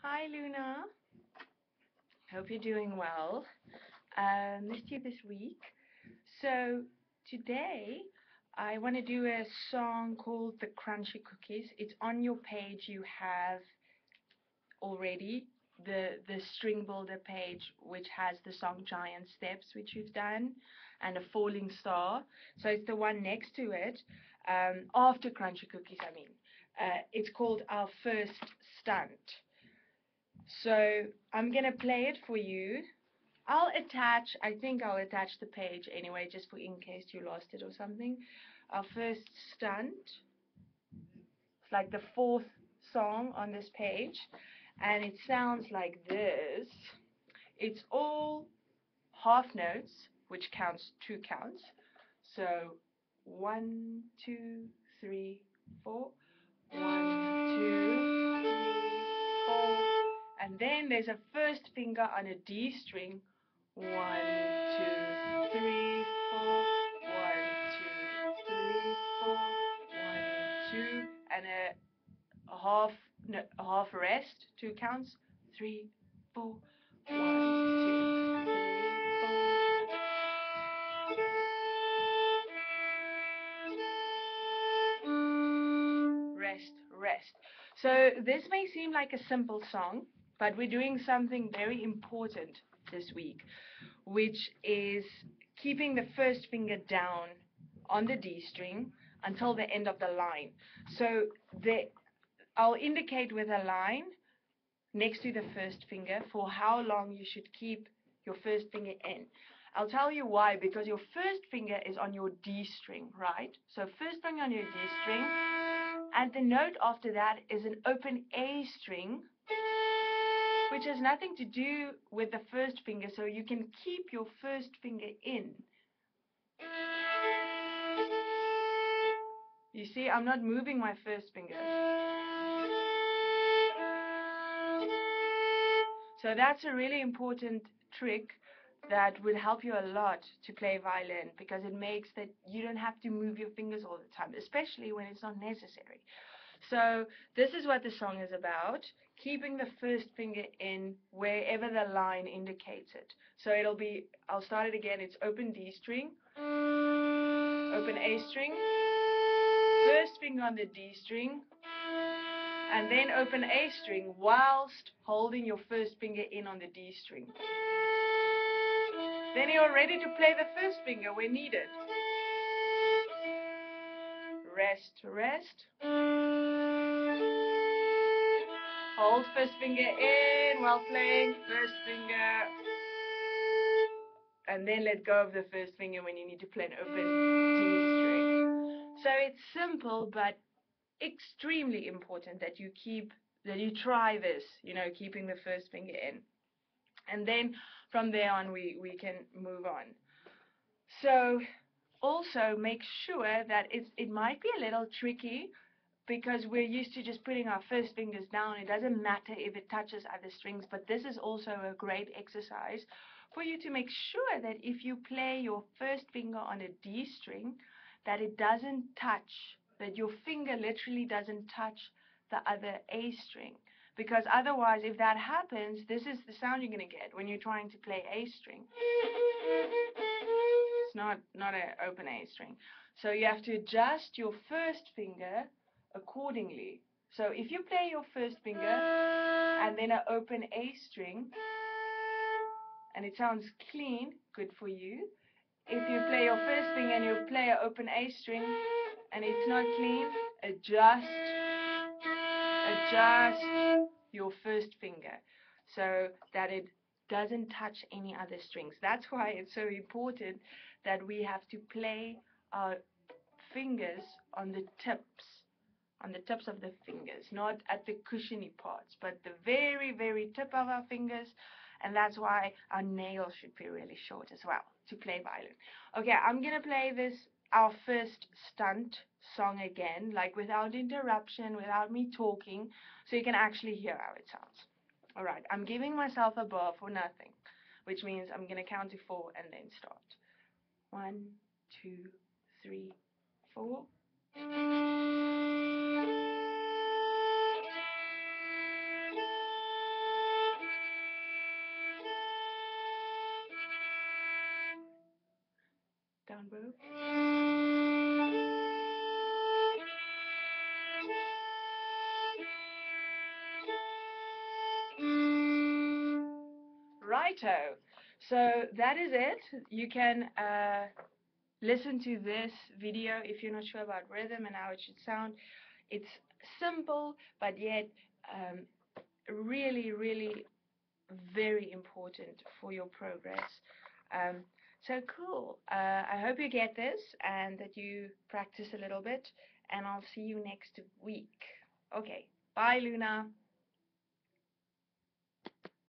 Hi Luna, hope you're doing well. Missed you this week. So today I want to do a song called The Crunchy Cookies. It's on your page. You have already the string builder page, which has the song Giant Steps, which you've done, and a falling star. So it's the one next to it, after Crunchy Cookies. It's called Our First Stunt. So I'm gonna play it for you. I think I'll attach the page anyway, just for in case you lost it or something. Our first stunt. It's like the fourth song on this page, and it sounds like this. It's all half notes, which counts 2 counts. So 1, 2, 3, 4. 1, 2, 3, 4. And then there's a first finger on a D string. 1, 2, 3, 4. 1, 2, 3, 4. 1, 2, and a half rest, 2 counts. 3, 4. 1, 2, 3, 4. Rest. So this may seem like a simple song, but we're doing something very important this week, which is keeping the first finger down on the D string until the end of the line. So I'll indicate with a line next to the first finger for how long you should keep your first finger in. I'll tell you why, because your first finger is on your D string, right? So first finger on your D string, and the note after that is an open A string, which has nothing to do with the first finger, so you can keep your first finger in. You see, I'm not moving my first finger. So that's a really important trick that would help you a lot to play violin, because it makes that you don't have to move your fingers all the time, especially when it's not necessary. So this is what the song is about, keeping the first finger in wherever the line indicates it. So I'll start it again, it's open D string, open A string, first finger on the D string, and then open A string whilst holding your first finger in on the D string. Then you're ready to play the first finger when needed. Rest. Hold first finger in while playing first finger. And then let go of the first finger when you need to play an open D string. So it's simple, but extremely important that you try this, keeping the first finger in. And then from there on, we can move on. So also make sure that it might be a little tricky, because we're used to just putting our first fingers down. It doesn't matter if it touches other strings, but this is also a great exercise for you to make sure that if you play your first finger on a D string, that it doesn't touch, that your finger literally doesn't touch the other A string. Because otherwise, if that happens, this is the sound you're going to get when you're trying to play A string. It's not an open A string. So you have to adjust your first finger accordingly. So if you play your first finger and then an open A string, and it sounds clean, good for you. If you play your first finger and you play an open A string and it's not clean, adjust your first finger so that it doesn't touch any other strings. That's why it's so important that we have to play our fingers on the tips of the fingers, not at the cushiony parts, but the very, very tip of our fingers. And that's why our nails should be really short as well to play violin. Okay, I'm gonna play our first stunt song again, like without interruption, without me talking, so you can actually hear how it sounds. All right, I'm giving myself a bar for nothing, which means I'm gonna count to 4 and then start. 1, 2, 3, 4. bow. Righto. So that is it. You can listen to this video if you're not sure about rhythm and how it should sound. It's simple, but yet really, really very important for your progress. So cool. I hope you get this and that you practice a little bit, and I'll see you next week. Okay, bye Luna.